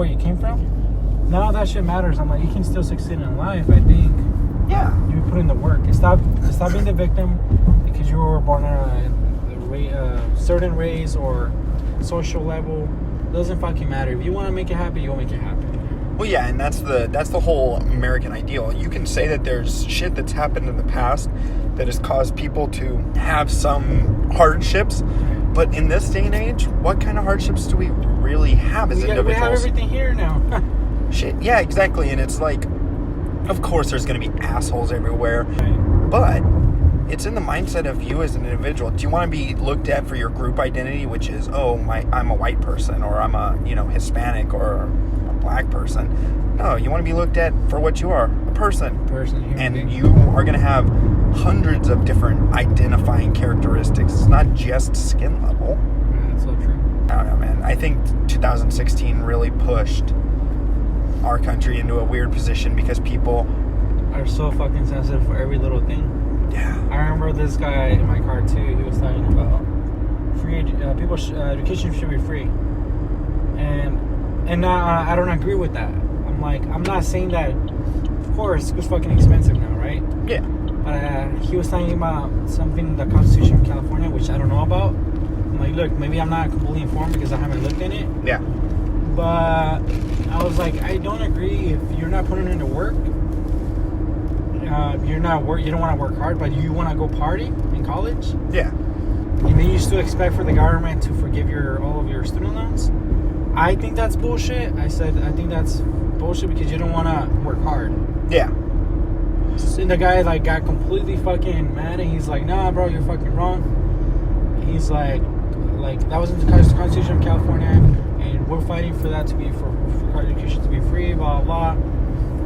where you came from. None of that shit matters. I'm like, you can still succeed in life, I think. Yeah. You put in the work. Stop being the victim because you were born on a certain race or social level. Doesn't fucking matter. If you want to make it happen, you'll make it happen. Well, yeah, and that's the whole American ideal. You can say that there's shit that's happened in the past that has caused people to have some hardships, but in this day and age, what kind of hardships do we really have as individuals? We have everything here now. Shit, yeah, exactly. And it's like, of course, there's going to be assholes everywhere, Right. but it's in the mindset of you as an individual. Do you want to be looked at for your group identity, which is, I'm a white person, or I'm a Hispanic, or a black person? No, you want to be looked at for what you are, a person. And you are going to have hundreds of different identifying characteristics. It's not just skin level. Yeah, that's so true. I don't know, man. I think 2016 really pushed our country into a weird position because people are so fucking sensitive for every little thing. Yeah. I remember this guy in my car too. He was talking about education should be free, and I don't agree with that. I'm like, I'm not saying that. Of course, it's fucking expensive now, right? Yeah. But he was talking about something in the Constitution of California, which I don't know about. I'm like, look, maybe I'm not completely informed because I haven't looked in it. Yeah. But I was like, I don't agree. If you're not putting in the work, you don't want to work hard, but you want to go party in college. Yeah. And then you still expect for the government to forgive all of your student loans. I think that's bullshit. I think that's bullshit because you don't want to work hard. Yeah. And the guy got completely fucking mad, and he's like, nah, bro, you're fucking wrong. He's like that was in the Constitution of California, and we're fighting for that to be for education to be free, blah blah.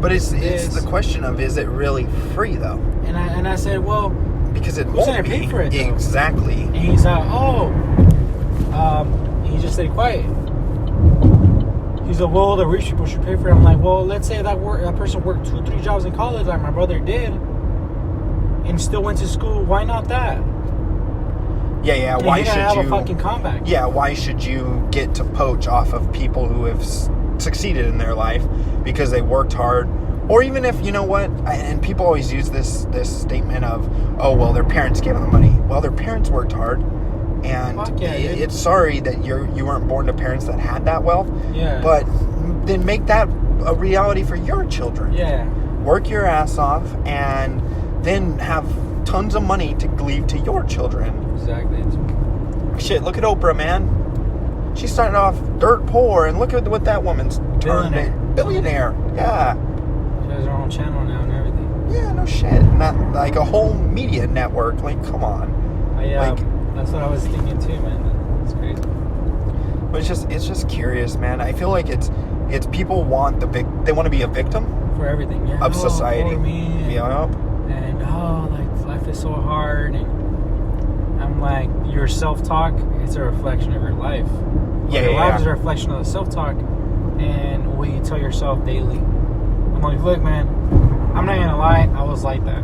But it's the question of, is it really free though? And I said, well, because it who's won't gonna be. pay for it though? Exactly. And he's like, he just stayed quiet. He's like, well, the rich people should pay for it. I'm like, well, let's say that person worked 2-3 jobs in college, like my brother did, and still went to school. Why not that? Yeah. And why should have you a fucking comeback? Yeah. Why should you get to poach off of people who have succeeded in their life because they worked hard? Or even if, you know what, and people always use this statement of, oh, well, their parents gave them the money. Well, their parents worked hard, and it's sorry that you weren't born to parents that had that wealth. Yeah. But then make that a reality for your children. Yeah. Work your ass off, and then have tons of money to leave to your children. Exactly. Shit, look at Oprah, man. She started off dirt poor, and look at what that woman's turned into. Billionaire. Yeah. She has her own channel now and everything. Yeah, no shit. Not like a whole media network. Like, come on. That's what I was thinking too, man. It's crazy. But it's just curious, man. I feel like it's people want they want to be a victim for everything, yeah. of society. For me, and life is so hard, and I'm like, your self-talk is a reflection of your life. Your life is a reflection of the self-talk and what you tell yourself daily. I'm like, look, man, I'm not gonna lie, I was like that.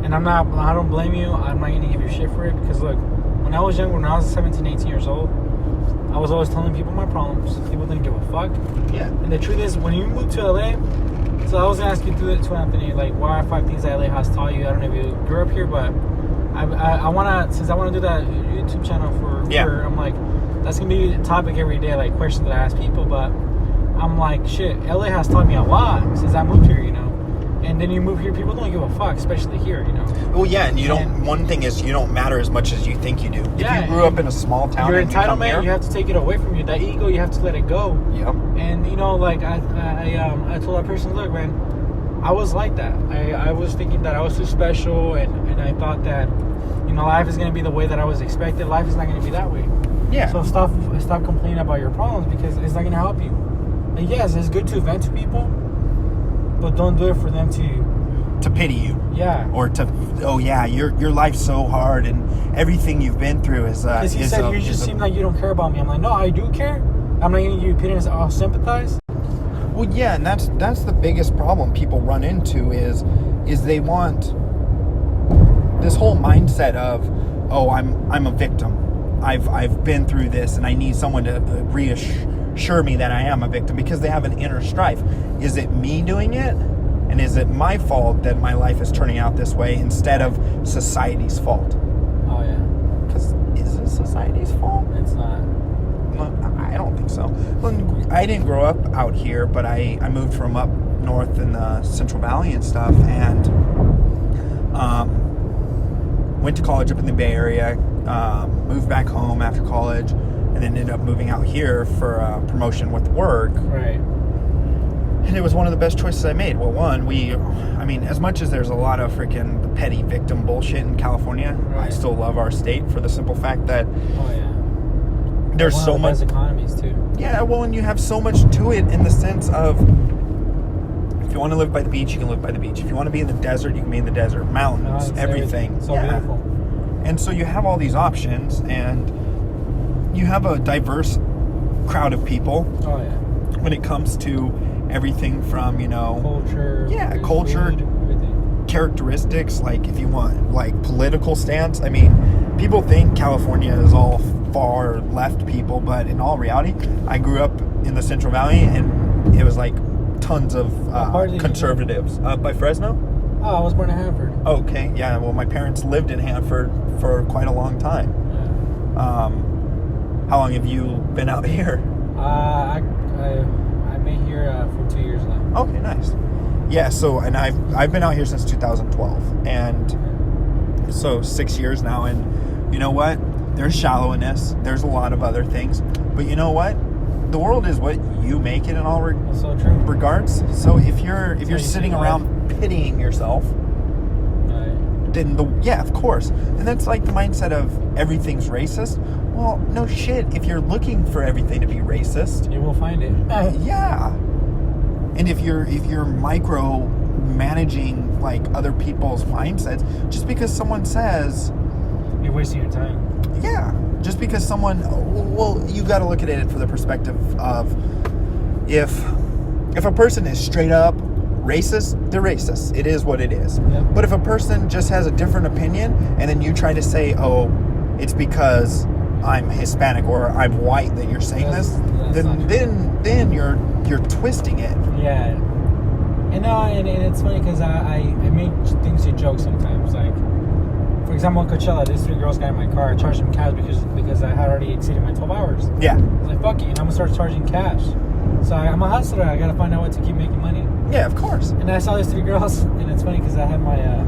And I don't blame you. I'm not gonna give you shit for it, because look, when I was 17, 18 years old, I was always telling people my problems. People didn't give a fuck. Yeah. And the truth is, when you move to LA, so I was gonna ask you to Anthony, like, what are 5 things that LA has taught you? I don't know if you grew up here, but I wanna do that YouTube channel for I'm like, that's gonna be a topic every day, like questions that I ask people. But I'm like, shit, LA has taught me a lot since I moved here, you know. And then you move here, people don't give a fuck, especially here, you know. Well, yeah, and one thing is, you don't matter as much as you think you do. Yeah, if you grew up in a small town, your entitlement, you have to take it away from you. That ego, you have to let it go. Yep. And you know, like I told that person, look, man, I was like that. I was thinking that I was too special, and I thought that, you know, life is gonna be the way that I was expected. Life is not gonna be that way. Yeah. So stop complaining about your problems, because it's not gonna help you. And yes, it's good to vent to people, but don't do it for them to pity you. Yeah. Or your life's so hard, and everything you've been through is. Because he said, you just seem like you don't care about me. I'm like, no, I do care. I'm not giving you pity, and I'll sympathize. Well, yeah, and that's the biggest problem people run into is they want this whole mindset of, oh, I'm a victim. I've been through this, and I need someone to assure me that I am a victim, because they have an inner strife. Is it me doing it? And is it my fault that my life is turning out this way instead of society's fault? Oh, yeah. Because is it society's fault? It's not. No, I don't think so. Well, I didn't grow up out here, but I moved from up north in the Central Valley and stuff, and went to college up in the Bay Area, moved back home after college, and then ended up moving out here for a promotion with work. Right. And it was one of the best choices I made. Well, one, as much as there's a lot of freaking petty victim bullshit in California, right. I still love our state for the simple fact that there's one so of the much best economies too. Yeah, well, and you have so much to it in the sense of, if you want to live by the beach, you can live by the beach. If you want to be in the desert, you can be in the desert. Mountains, everything. So beautiful. And so you have all these options, and you have a diverse crowd of people. Oh yeah. When it comes to everything from, culture. Yeah, culture. Food, everything. Characteristics, like if you want, like political stance. I mean, people think California is all far left people, but in all reality, I grew up in the Central Valley, and it was like tons of conservatives. By Fresno? Oh, I was born in Hanford. Okay, yeah. Well, my parents lived in Hanford for quite a long time. Yeah. How long have you been out here? I've been here for 2 years now. Okay, nice. Yeah. So, and I've been out here since 2012, and so 6 years now. And you know what? There's shallowness. There's a lot of other things, but you know what? The world is what you make it in all That's so true. regards. So if you're sitting around pitying yourself, then of course. And that's like the mindset of everything's racist. Well, no shit. If you're looking for everything to be racist, you will find it. Yeah. And if you're micro managing like other people's mindsets, just because someone says, you're wasting your time. Yeah. Just because someone, well, you got to look at it from the perspective of if a person is straight up racist, they're racist. It is what it is. Yeah. But if a person just has a different opinion, and then you try to say, oh, it's because I'm Hispanic or I'm white that you're saying then you're twisting it. Yeah. And it's funny because I make things a joke sometimes. Like, for example, on Coachella, these 3 girls got in my car. I charged them cash because I had already exceeded my 12 hours. Yeah. I was like, fuck it, and I'm going to start charging cash. So I'm a hustler. I got to find out what to keep making money. Yeah, of course. And I saw these 3 girls, and it's funny because I had my, I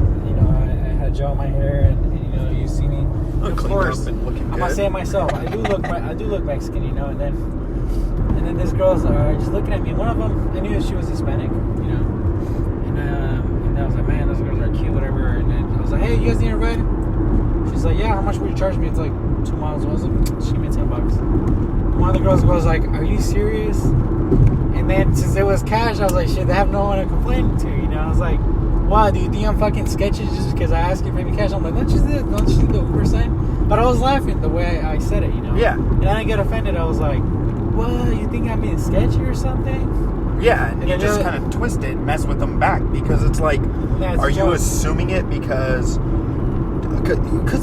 had gel in my hair, and you see me. Of course, up and looking good. I'm not saying myself. I do look Mexican, and then these girls are just looking at me. One of them, I knew she was Hispanic, and I was like, man, those girls are cute, whatever. And then I was like, hey, you guys need a ride? She's like, yeah. How much would you charge me? It's like 2 miles. I was like, she gave me $10. One of the girls goes like, are you serious? And then since it was cash, I was like, shit, they have no one to complain to, I was like, wow, do you think I'm fucking sketchy just because I asked you for me cash? I'm like, don't you see the Uber sign? But I was laughing the way I said it, Yeah. And I didn't get offended. I was like, what, you think I'm being sketchy or something? Yeah, and you just kind of twist it, mess with them back, because it's like, are you assuming it because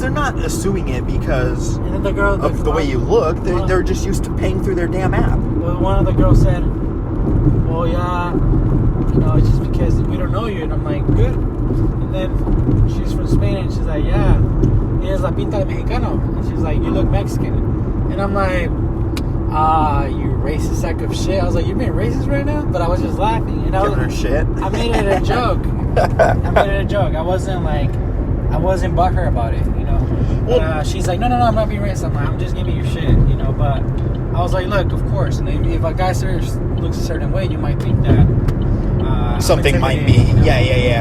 they're not assuming it because and then the girl, of the way you look. They're just used to paying through their damn app. Well, one of the girls said, well, yeah, it's just because we don't know you. And I'm like, good. And then she's from Spain, and she's like, yeah, es la pinta de mexicano. And she's like, you look Mexican. And I'm like, you racist sack of shit. I was like, you're being racist right now? But I was just laughing. And Giving her shit. I made it a joke. I wasn't butthurt about it, she's like, no, I'm not being racist. I'm like, I'm just giving you shit, but I was like, look, of course. And if a guy looks a certain way, you might think that something might be,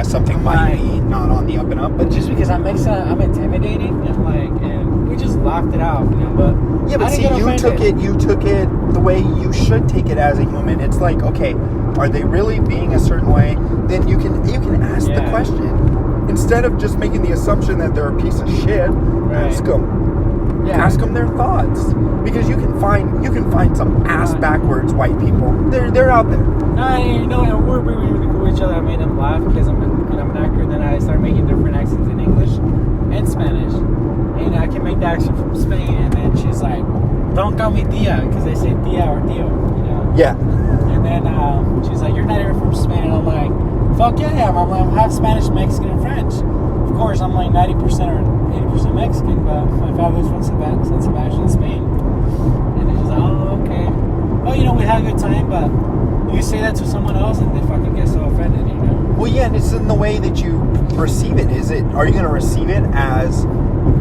something might be not on the up and up. But just because I'm Mexican, I'm intimidating, and we just laughed it out, but yeah, but see, you took it the way you should take it as a human. It's like, okay, are they really being a certain way? Then you can ask the question. Instead of just making the assumption that they're a piece of shit, ask them. Yeah. Ask them their thoughts, because you can find some ass backwards white people. They're out there. No, and we're really cool with each other. I made them laugh because I'm an actor. And then I started making different accents in English and Spanish, and I can make the accent from Spain. And then she's like, don't call me Tia, because they say Tia or Tio, you know? Yeah. And then she's like, you're not even from Spain. And I'm like, fuck yeah, I am. I'm half Spanish, Mexican, and French. Of course, I'm like 90% or 80% Mexican, but my father's from San Sebastian, Spain. And then she's like, oh, okay. Well, you know, we had a good time, but you say that to someone else and they fucking get so offended, you know? Well, yeah, and it's in the way that you receive it. Are you going to receive it as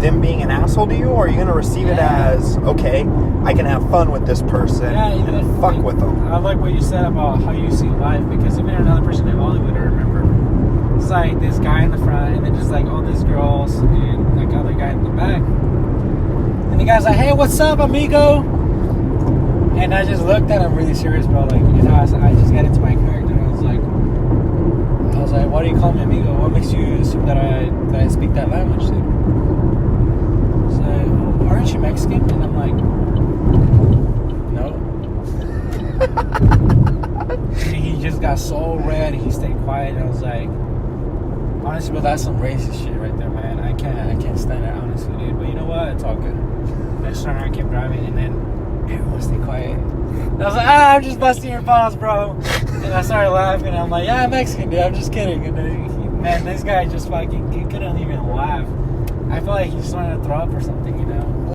them being an asshole to you, or are you going to receive it as, okay, I can have fun with this person and fuck with them? I like what you said about how you see life, because even another person in Hollywood, I remember, it's like this guy in the front and then just like all these girls and like other guy in the back. And the guy's like, hey, what's up, amigo? And I just looked at him really serious, bro. Like, you know, I just got into my character and I was like, why do you call me amigo? What makes you assume that I speak that language, dude? He's like, oh, aren't you Mexican? And I'm like, no. And he just got so red. He stayed quiet. And I was like, honestly, but that's some racist shit right there, man. I can't stand it, honestly, dude. But you know what? It's all good. I just turned around, kept driving, and then everyone stayed quiet. And I was like, I'm just busting your balls, bro. And I started laughing. And I'm like, yeah, I'm Mexican, dude. I'm just kidding. And then man, this guy just fucking, he couldn't even laugh. I feel like he just wanted to throw up or something, you know?